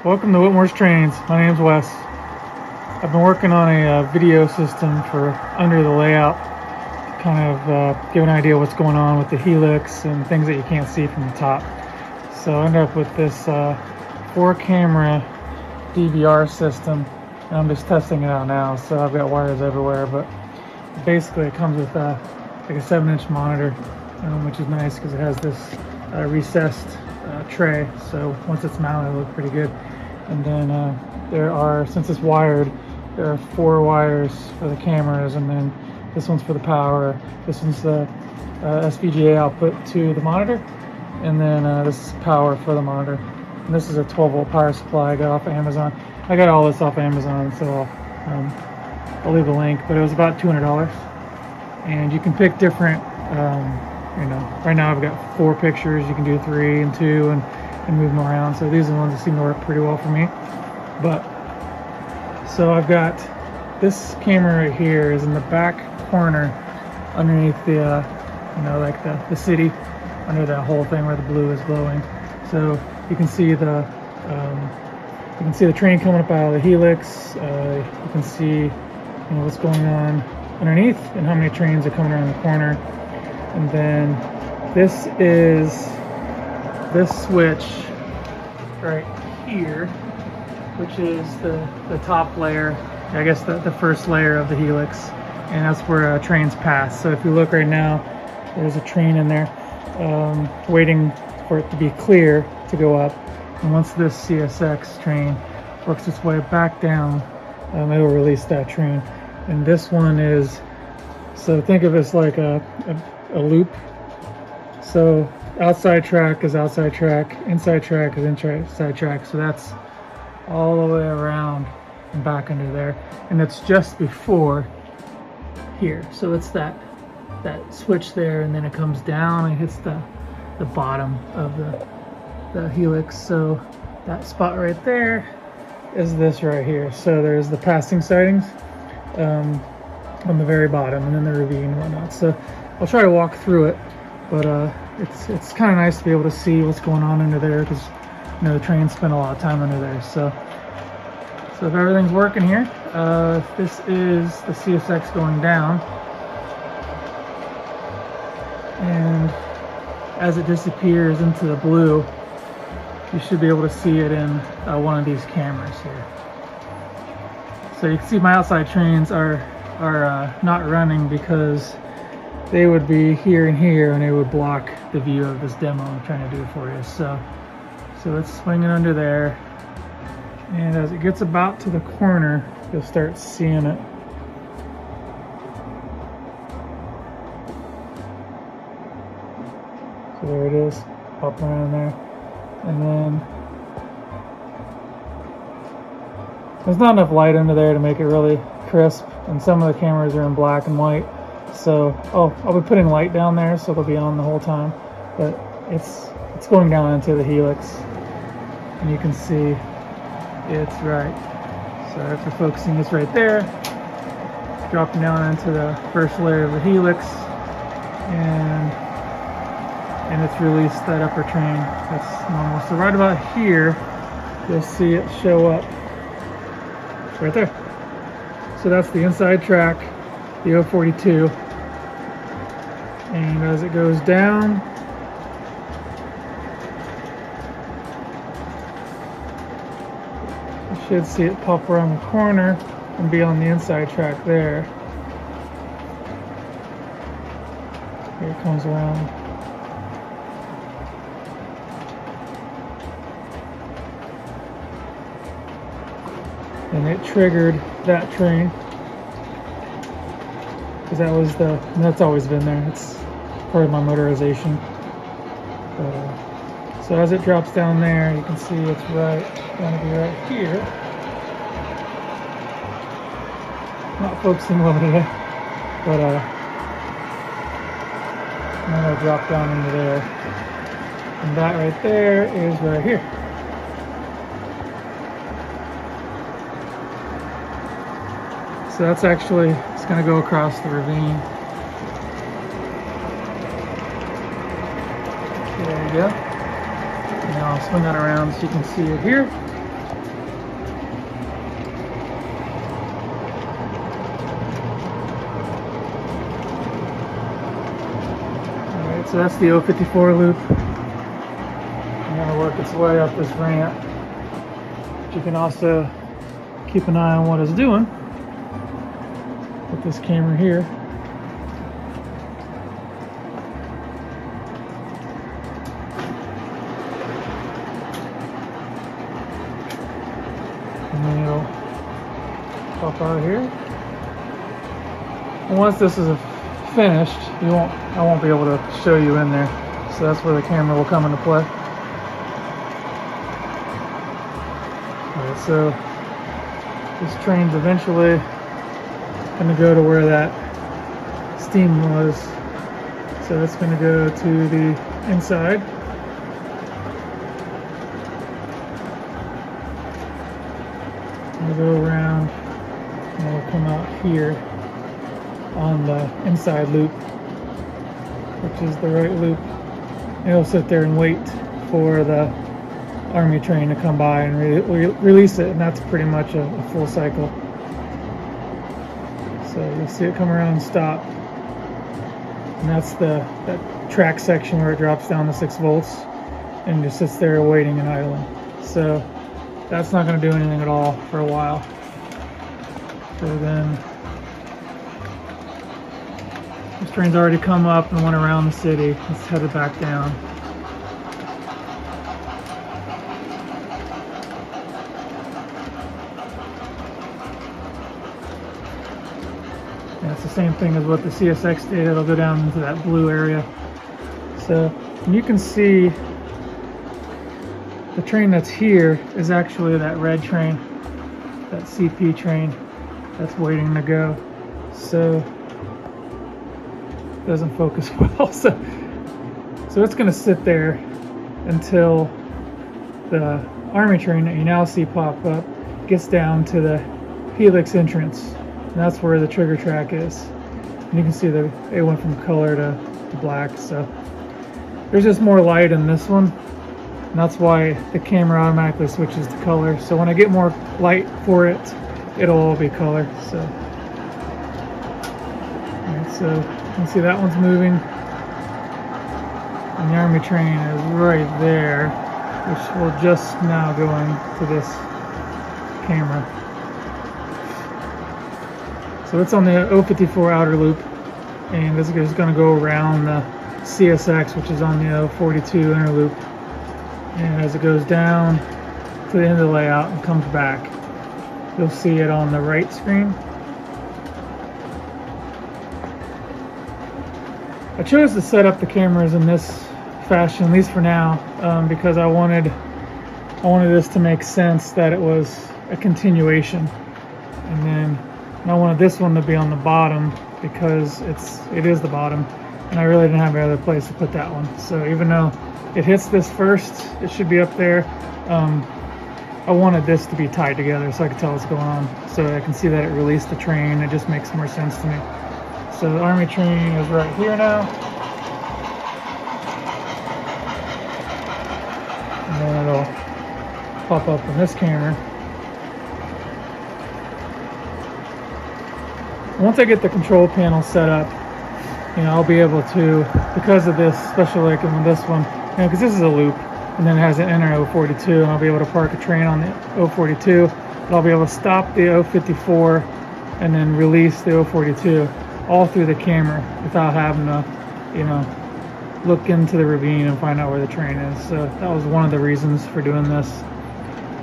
Welcome to Whitmore's Trains. My name's Wes. I've been working on a video system for under the layout, kind of give an idea what's going on with the helix and things that you can't see from the top. So I ended up with this 4-camera DVR system, and I'm just testing it out now. So I've got wires everywhere, but basically it comes with like a 7-inch monitor, which is nice because it has this recessed tray, so once it's mounted it'll look pretty good. And then there are, since it's wired, there are 4 wires for the cameras, and then this one's for the power, this one's the SVGA output to the monitor, and then this is power for the monitor. And this is a 12-volt power supply I got off of Amazon. I got all this off of Amazon, so I'll leave a link, but it was about $200. And you can pick different right now I've got 4 pictures. You can do 3 and 2 and move them around. So these are the ones that seem to work pretty well for me. But so I've got this camera right here is in the back corner underneath the like the city, under that whole thing where the blue is glowing. So you can see the train coming up out of the helix. You can see what's going on underneath and how many trains are coming around the corner. And then this is this switch right here, which is the top layer, I guess the first layer of the helix, and that's where trains pass. So if you look right now, there's a train in there waiting for it to be clear to go up. And once this CSX train works its way back down, it will release that train. And this one is, so think of it as like a loop. So outside track is outside track, inside track is inside track. So that's all the way around and back under there. And it's just before here. So it's that switch there, and then it comes down and hits the bottom of the helix. So that spot right there is this right here. So there's the passing sidings on the very bottom, and then the ravine and whatnot. So I'll try to walk through it, but it's kind of nice to be able to see what's going on under there, because the trains spend a lot of time under there. So if everything's working here, this is the CSX going down, and as it disappears into the blue, you should be able to see it in one of these cameras here. So you can see my outside trains are not running because they would be here and here, and they would block the view of this demo I'm trying to do for you. So it's swinging under there, and as it gets about to the corner, you'll start seeing it. So there it is, popping around there. And then there's not enough light under there to make it really crisp, and some of the cameras are in black and white. So I'll be putting light down there so it'll be on the whole time, but it's going down into the helix, and you can see it's right. So after focusing, it's right there, dropping down into the first layer of the helix, and it's released that upper train. That's normal. So right about here, you'll see it show up right there. So that's the inside track, the 042. And as it goes down, you should see it pop around the corner and be on the inside track there. Here it comes around. And it triggered that train, because that's always been there. It's part of my motorization. So as it drops down there, you can see it's going to be right here. Not focusing well today, but I'm going to drop down into there, and that right there is right here. So that's actually, it's going to go across the ravine. There you go. Now I'll swing that around so you can see it here. So that's the 054 loop. I'm going to work its way up this ramp. But you can also keep an eye on what it's doing with this camera here. And then it'll pop out here. And once this is finished, I won't be able to show you in there. So that's where the camera will come into play. Alright, so this train's eventually going to go to where that steam was. So it's going to go to the inside. We'll go around and we'll come out here on the inside loop, which is the right loop. And it'll sit there and wait for the Army train to come by and release it, and that's pretty much a full cycle. So you'll see it come around and stop, and that's that track section where it drops down to 6 volts and just sits there waiting and idling. So that's not going to do anything at all for a while. So then this train's already come up and went around the city. It's headed back down. And it's the same thing as what the CSX did. It'll go down into that blue area. So you can see the train that's here is actually that red train, that CP train that's waiting to go. So it doesn't focus well. So it's going to sit there until the Army train that you now see pop up gets down to the Helix entrance. And that's where the trigger track is. And you can see that it went from color to black. So there's just more light in this one. And that's why the camera automatically switches to color. So when I get more light for it, it'll all be color. So, alright, so you can see that one's moving. And the Army train is right there, which will just now go into this camera. So it's on the 054 outer loop, and this is going to go around the CSX, which is on the 042 inner loop. And as it goes down to the end of the layout and comes back, you'll see it on the right screen. I chose to set up the cameras in this fashion, at least for now, because I wanted this to make sense that it was a continuation, and then I wanted this one to be on the bottom because it is the bottom, and I really didn't have any other place to put that one. So even though it hits this first, it should be up there. I wanted this to be tied together so I could tell what's going on, so I can see that it released the train. It just makes more sense to me. So the Army train is right here now, and then it'll pop up in this camera. Once I get the control panel set up, I'll be able to, because of this, especially like in this one, because this is a loop, and then it has an inner 042, and I'll be able to park a train on the 042, but I'll be able to stop the 054 and then release the 042 all through the camera without having to, look into the ravine and find out where the train is. So that was one of the reasons for doing this.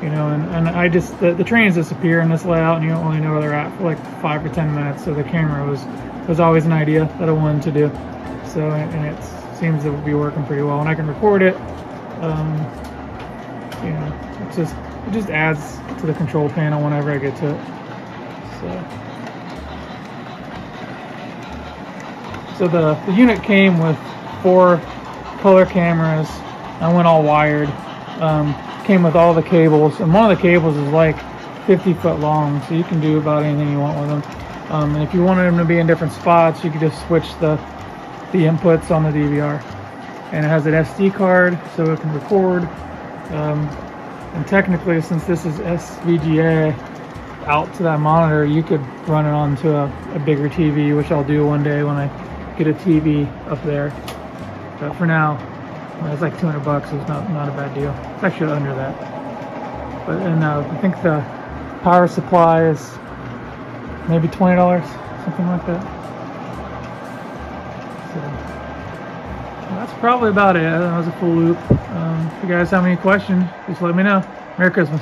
And I just, the trains disappear in this layout, and you don't really know where they're at for like 5 or 10 minutes. So the camera was always an idea that I wanted to do. So, and it seems to be working pretty well, and I can record it. It just adds to the control panel whenever I get to it. So the unit came with 4 color cameras. I went all wired. Came with all the cables, and one of the cables is like 50 foot long, so you can do about anything you want with them. And if you wanted them to be in different spots, you could just switch the inputs on the DVR. And it has an SD card, so it can record. And technically, since this is SVGA out to that monitor, you could run it onto a bigger TV, which I'll do one day when I get a TV up there. But for now, it's like 200 bucks. So it's not a bad deal. It's actually under that. But and I think the power supply is maybe $20, something like that. So that's probably about it. That was a full loop. If you guys have any questions, just let me know. Merry Christmas.